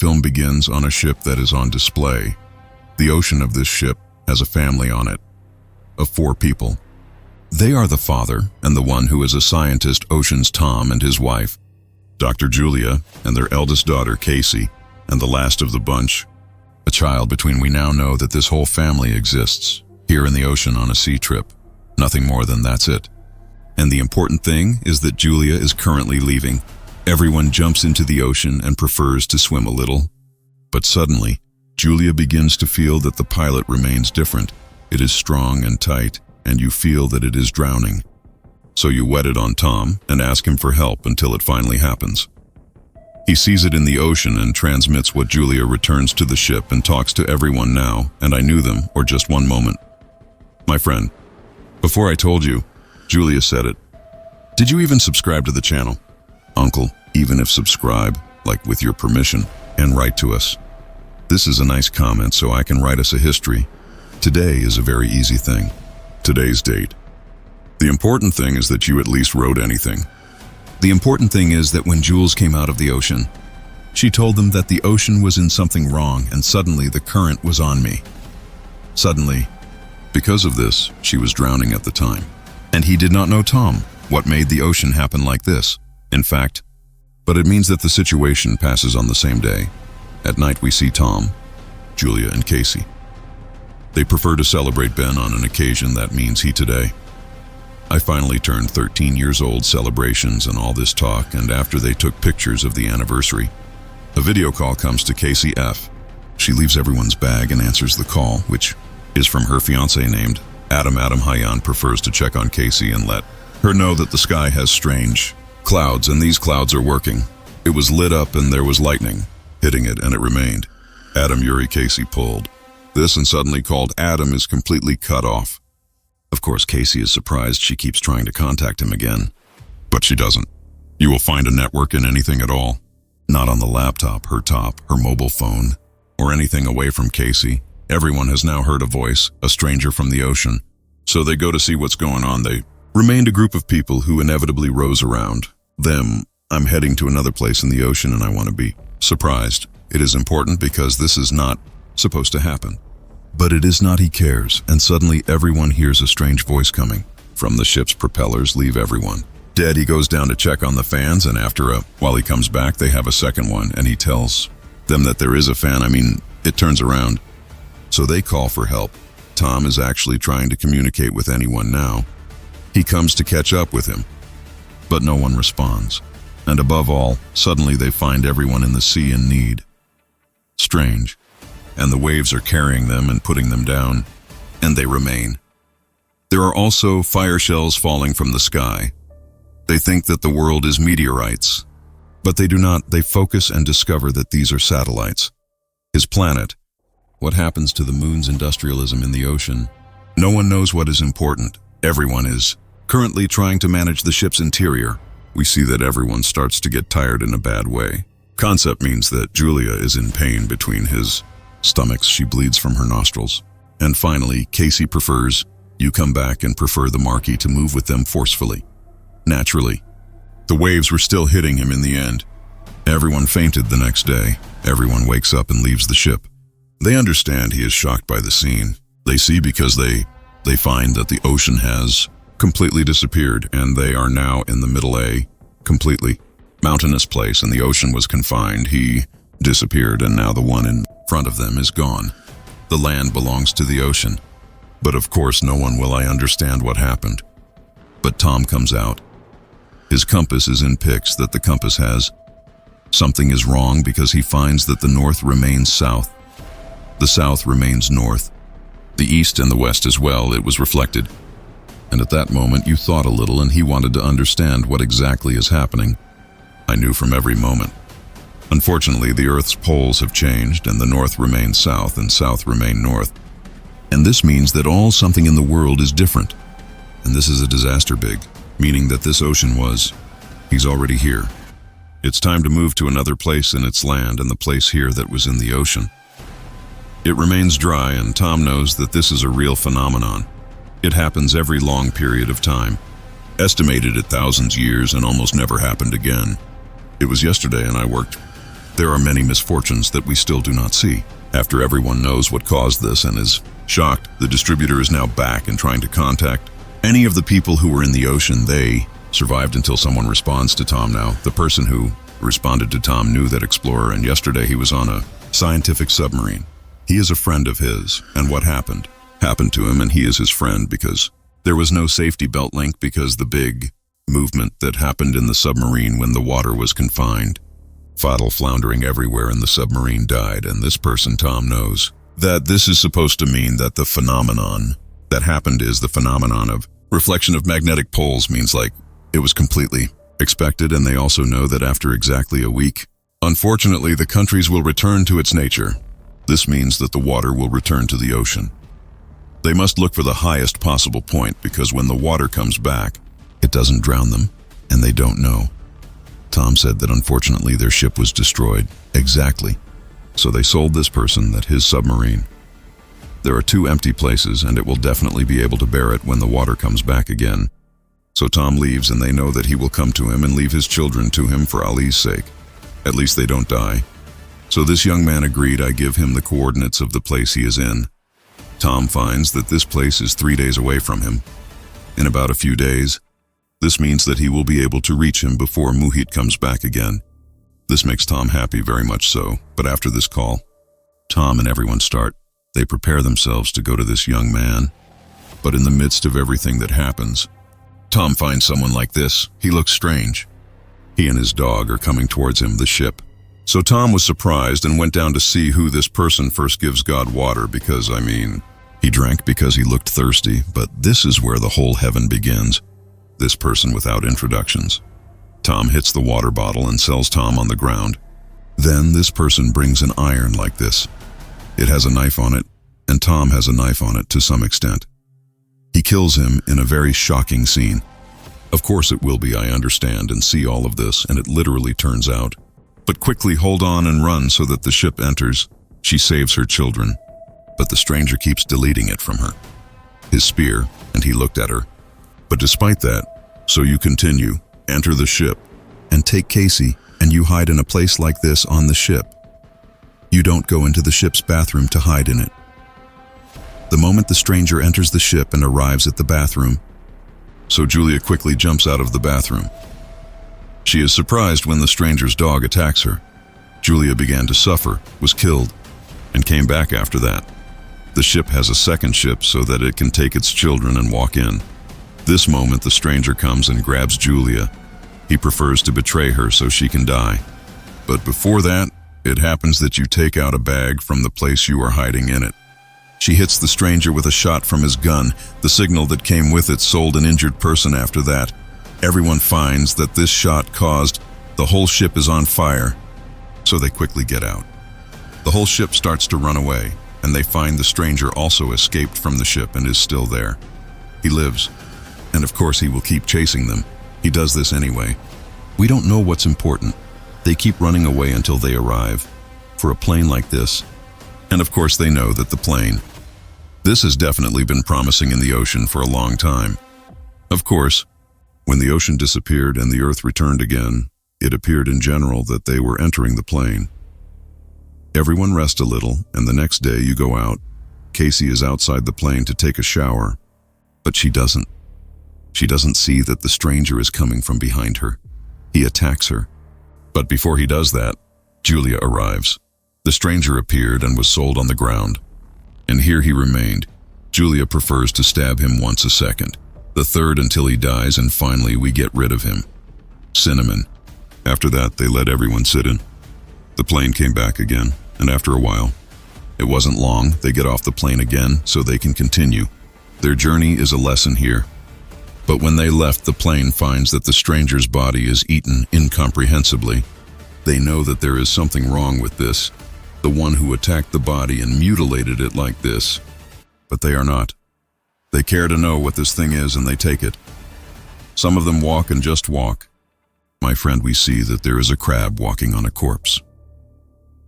film begins on a ship that is on display. The ocean of this ship has a family on it, of 4 people. They are the father and the one who is a scientist, Ocean's Tom, and his wife, Dr. Julia, and their eldest daughter, Casey, and the last of the bunch, a child between. We now know that this whole family exists here in the ocean on a sea trip. Nothing more than that's it. And the important thing is that Julia is currently leaving. Everyone jumps into the ocean and prefers to swim a little. But suddenly, Julia begins to feel that the pilot remains different. It is strong and tight, and you feel that it is drowning. So you wet it on Tom and ask him for help until it finally happens. He sees it in the ocean and transmits what Julia returns to the ship and talks to everyone now, and I knew them, or just one moment. My friend, before I told you, Julia said it. Did you even subscribe to the channel? Uncle, even if subscribe, like with your permission, and write to us. This is a nice comment so I can write us a history. Today is a very easy thing. Today's date. The important thing is that you at least wrote anything. The important thing is that when Jules came out of the ocean, she told them that the ocean was in something wrong, and suddenly the current was on me. Suddenly, because of this, she was drowning at the time. And he did not know Tom, what made the ocean happen like this. In fact, but it means that the situation passes on the same day. At night we see Tom, Julia, and Casey. They prefer to celebrate Ben on an occasion that means he today. I finally turned 13 years old, celebrations and all this talk, and after they took pictures of the anniversary, a video call comes to Casey F. She leaves everyone's bag and answers the call, which is from her fiancé named Adam. Hayan prefers to check on Casey and let her know that the sky has strange clouds, and these clouds are working. It was lit up and there was lightning hitting it, and it remained. Adam Yuri Casey pulled this and suddenly called. Adam is completely cut off. Of course, Casey is surprised. She keeps trying to contact him again, but she doesn't. You will find a network in anything at all. Not on the laptop, her mobile phone, or anything away from Casey. Everyone has now heard a voice, a stranger from the ocean. So they go to see what's going on. They remained a group of people who inevitably rose around them. I'm heading to another place in the ocean and I want to be surprised. It is important because this is not supposed to happen. But it is not. He cares, and suddenly everyone hears a strange voice coming from the ship's propellers. Leave everyone dead. He goes down to check on the fans, and while he comes back, they have a second one, and he tells them that there is a fan. It turns around. So they call for help. Tom is actually trying to communicate with anyone now. He comes to catch up with him, but no one responds. And above all, suddenly they find everyone in the sea in need. Strange. And the waves are carrying them and putting them down, and they remain. There are also fire shells falling from the sky. They think that the world is meteorites, but they do not. They focus and discover that these are satellites. His planet. What happens to the moon's industrialism in the ocean? No one knows what is important. Everyone is currently trying to manage the ship's interior. We see that everyone starts to get tired in a bad way. Concept means that Julia is in pain between his stomachs. She bleeds from her nostrils. And finally, Casey prefers you come back and prefer the Marquis to move with them forcefully. Naturally, the waves were still hitting him in the end. Everyone fainted the next day. Everyone wakes up and leaves the ship. They understand he is shocked by the scene. They see because they find that the ocean has completely disappeared, and they are now in the middle A, completely mountainous place, and the ocean was confined. He disappeared, and now the one in front of them is gone. The land belongs to the ocean. But of course no one will understand what happened. But Tom comes out. His compass is in pics that the compass has. Something is wrong because he finds that the north remains south. The south remains north. The east and the west as well. It was reflected. And at that moment you thought a little, and he wanted to understand what exactly is happening. I knew from every moment. Unfortunately, the Earth's poles have changed, and the north remains south and south remain north. And this means that something in the world is different. And this is a disaster big, meaning that this ocean he's already here. It's time to move to another place in its land, and the place here that was in the ocean. It remains dry, and Tom knows that this is a real phenomenon. It happens every long period of time, estimated at thousands of years, and almost never happened again. It was yesterday, and I worked There are many misfortunes that we still do not see. After everyone knows what caused this and is shocked, the distributor is now back and trying to contact any of the people who were in the ocean. They survived until someone responds to Tom now. The person who responded to Tom knew that explorer, and yesterday he was on a scientific submarine. He is a friend of his, and what happened to him, and he is his friend because there was no safety belt link because the big movement that happened in the submarine when the water was confined. Fatal floundering everywhere and the submarine died, and this person, Tom, knows that this is supposed to mean that the phenomenon that happened is the phenomenon of reflection of magnetic poles, means like it was completely expected, and they also know that after exactly a week, unfortunately, the countries will return to its nature. This means that the water will return to the ocean. They must look for the highest possible point because when the water comes back, it doesn't drown them, and they don't know. Tom said that unfortunately their ship was destroyed. Exactly. So they sold this person that his submarine. There are 2 empty places, and it will definitely be able to bear it when the water comes back again. So Tom leaves, and they know that he will come to him and leave his children to him for Ali's sake. At least they don't die. So this young man agreed. I give him the coordinates of the place he is in. Tom finds that this place is 3 days away from him. In about a few days, this means that he will be able to reach him before Muhit comes back again. This makes Tom happy, very much so, but after this call, Tom and everyone start. They prepare themselves to go to this young man. But in the midst of everything that happens, Tom finds someone like this. He looks strange. He and his dog are coming towards him, the ship. So Tom was surprised and went down to see who this person. First gives God water because, he drank because he looked thirsty, but this is where the whole heaven begins. This person without introductions. Tom hits the water bottle and sells Tom on the ground. Then this person brings an iron like this. It has a knife on it, and Tom has a knife on it to some extent. He kills him in a very shocking scene. Of course it will be, I understand and see all of this, and it literally turns out. But quickly hold on and run so that the ship enters. She saves her children, but the stranger keeps deleting it from her. His spear, and he looked at her. But despite that, so you continue, enter the ship, and take Casey, and you hide in a place like this on the ship. You don't go into the ship's bathroom to hide in it. The moment the stranger enters the ship and arrives at the bathroom, so Julia quickly jumps out of the bathroom. She is surprised when the stranger's dog attacks her. Julia began to suffer, was killed, and came back after that. The ship has a second ship so that it can take its children and walk in. This moment the stranger comes and grabs Julia. He prefers to betray her so she can die. But before that, it happens that you take out a bag from the place you are hiding in it. She hits the stranger with a shot from his gun. The signal that came with it sold an injured person after that. Everyone finds that this shot caused the whole ship is on fire, so they quickly get out. The whole ship starts to run away, and they find the stranger also escaped from the ship and is still there. He lives, and of course he will keep chasing them. He does this anyway. We don't know what's important. They keep running away until they arrive. For a plane like this, and of course they know that the plane. This has definitely been promising in the ocean for a long time. Of course, when the ocean disappeared and the earth returned again, it appeared in general that they were entering the plane. Everyone rest a little, and the next day you go out. Casey is outside the plane to take a shower, but she doesn't. She doesn't see that the stranger is coming from behind her. He attacks her. But before he does that, Julia arrives. The stranger appeared and was sold on the ground. And here he remained. Julia prefers to stab him once a second, the third until he dies, and finally we get rid of him. Cinnamon. After that, they let everyone sit in. The plane came back again, and after a while, it wasn't long, they get off the plane again so they can continue. Their journey is a lesson here. But when they left, the plane finds that the stranger's body is eaten incomprehensibly. They know that there is something wrong with this, the one who attacked the body and mutilated it like this. But they are not. They care to know what this thing is and they take it. Some of them walk and just walk. My friend, we see that there is a crab walking on a corpse.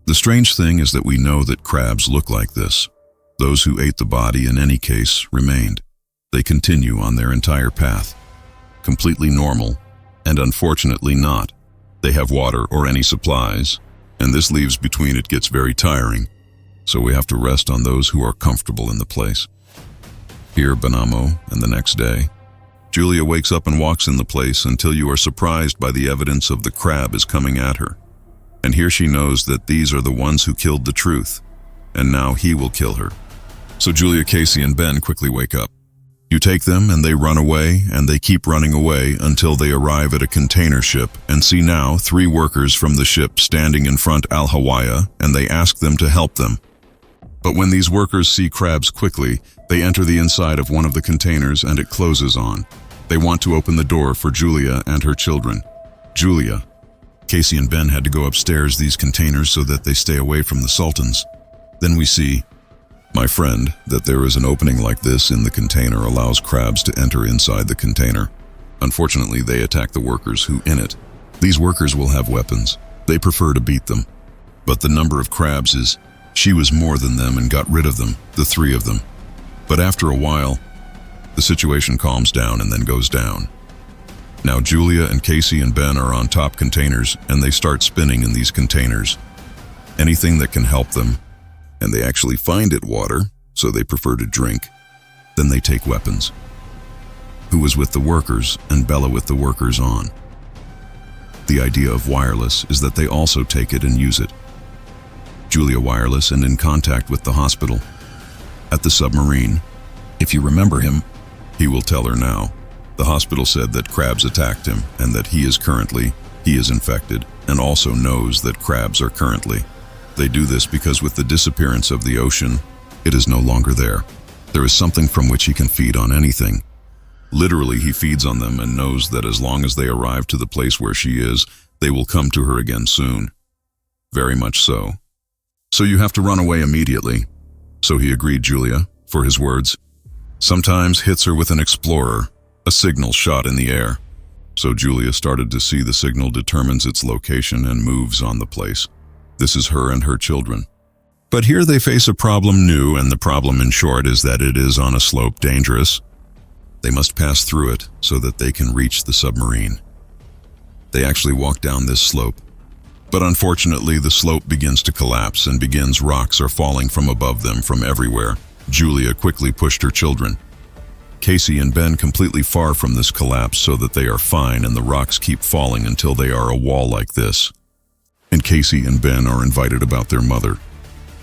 The strange thing is that we know that crabs look like this. Those who ate the body in any case remained. They continue on their entire path. Completely normal, and unfortunately not. They have water or any supplies, and this leaves between it gets very tiring, so we have to rest on those who are comfortable in the place. Here, Benamo, and the next day, Julia wakes up and walks in the place until you are surprised by the evidence of the crab is coming at her. And here she knows that these are the ones who killed the truth, and now he will kill her. So Julia, Casey, and Ben quickly wake up. You take them and they run away, and they keep running away until they arrive at a container ship and see now 3 workers from the ship standing in front Al Hawaii, and they ask them to help them. But when these workers see crabs quickly, they enter the inside of one of the containers and it closes on. They want to open the door for Julia and her children. Julia, Casey, and Ben had to go upstairs these containers so that they stay away from the sultans. Then we see, my friend, that there is an opening like this in the container allows crabs to enter inside the container. Unfortunately, they attack the workers who in it. These workers will have weapons. They prefer to beat them. But the number of crabs is, she was more than them and got rid of them, the 3 of them. But after a while, the situation calms down and then goes down. Now Julia and Casey and Ben are on top containers and they start spinning in these containers. Anything that can help them, and they actually find it water, so they prefer to drink. Then they take weapons. Who was with the workers and Bella with the workers on. The idea of wireless is that they also take it and use it. Julia wireless and in contact with the hospital. At the submarine, if you remember him, he will tell her now. The hospital said that crabs attacked him and that he is infected and also knows that crabs are currently. They do this because with the disappearance of the ocean, it is no longer there. There is something from which he can feed on anything. Literally, he feeds on them and knows that as long as they arrive to the place where she is, they will come to her again soon. Very much so. So you have to run away immediately. So he agreed, Julia, for his words. Sometimes hits her with an explorer, a signal shot in the air. So Julia started to see the signal determines its location and moves on the place. This is her and her children. But here they face a problem new, and the problem in short is that it is on a slope dangerous. They must pass through it so that they can reach the submarine. They actually walk down this slope. But unfortunately, the slope begins to collapse and rocks are falling from above them from everywhere. Julia quickly pushed her children. Casey and Ben completely far from this collapse so that they are fine, and the rocks keep falling until they are a wall like this. And Casey and Ben are invited about their mother.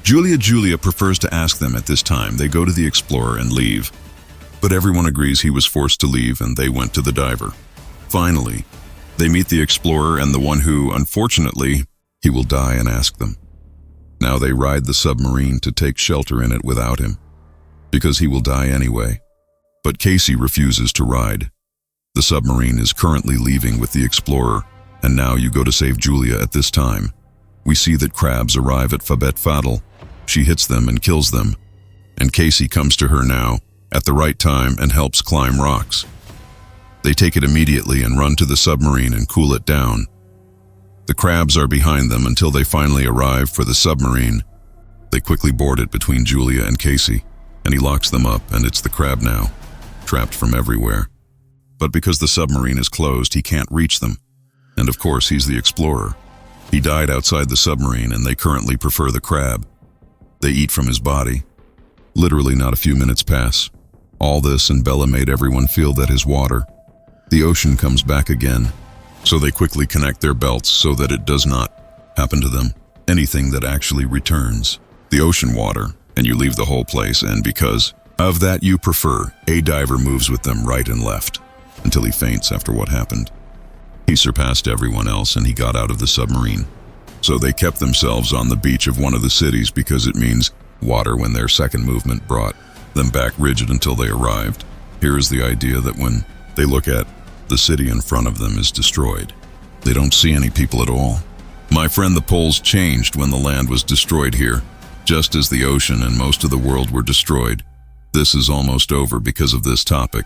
Julia prefers to ask them at this time. They go to the explorer and leave. But everyone agrees he was forced to leave and they went to the diver. Finally, they meet the explorer and the one who, unfortunately, he will die and ask them. Now they ride the submarine to take shelter in it without him, because he will die anyway. But Casey refuses to ride. The submarine is currently leaving with the explorer, and now you go to save Julia at this time. We see that crabs arrive at Fabet Fadl. She hits them and kills them, and Casey comes to her now, at the right time, and helps climb rocks. They take it immediately and run to the submarine and cool it down. The crabs are behind them until they finally arrive for the submarine. They quickly board it between Julia and Casey, and he locks them up, and it's the crab now, trapped from everywhere. But because the submarine is closed, he can't reach them. And of course, he's the explorer. He died outside the submarine, and they currently prefer the crab. They eat from his body. Literally not a few minutes pass. All this and Bella made everyone feel that his water. The ocean comes back again. So they quickly connect their belts so that it does not happen to them. Anything that actually returns. The ocean water, and you leave the whole place, and because of that you prefer, a diver moves with them right and left, until he faints after what happened. He surpassed everyone else and he got out of the submarine. So they kept themselves on the beach of one of the cities because it means water when their second movement brought them back rigid until they arrived. Here is the idea that when they look at the city in front of them is destroyed. They don't see any people at all. My friend, the poles changed when the land was destroyed here, just as the ocean and most of the world were destroyed. This is almost over because of this topic.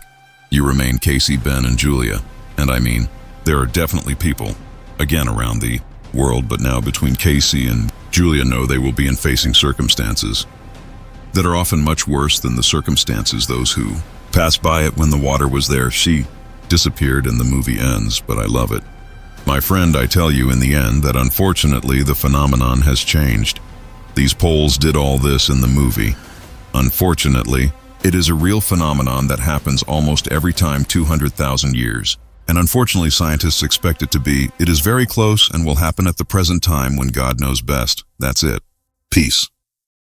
You remain Casey, Ben, and Julia. And I mean, there are definitely people, again around the world, but now between Casey and Julia know they will be in facing circumstances that are often much worse than the circumstances those who passed by it when the water was there. She disappeared and the movie ends, but I love it. My friend, I tell you in the end that unfortunately the phenomenon has changed. These poles did all this in the movie. Unfortunately, it is a real phenomenon that happens almost every time 200,000 years. And unfortunately scientists expect it to be. It is very close and will happen at the present time when God knows best. That's it. Peace.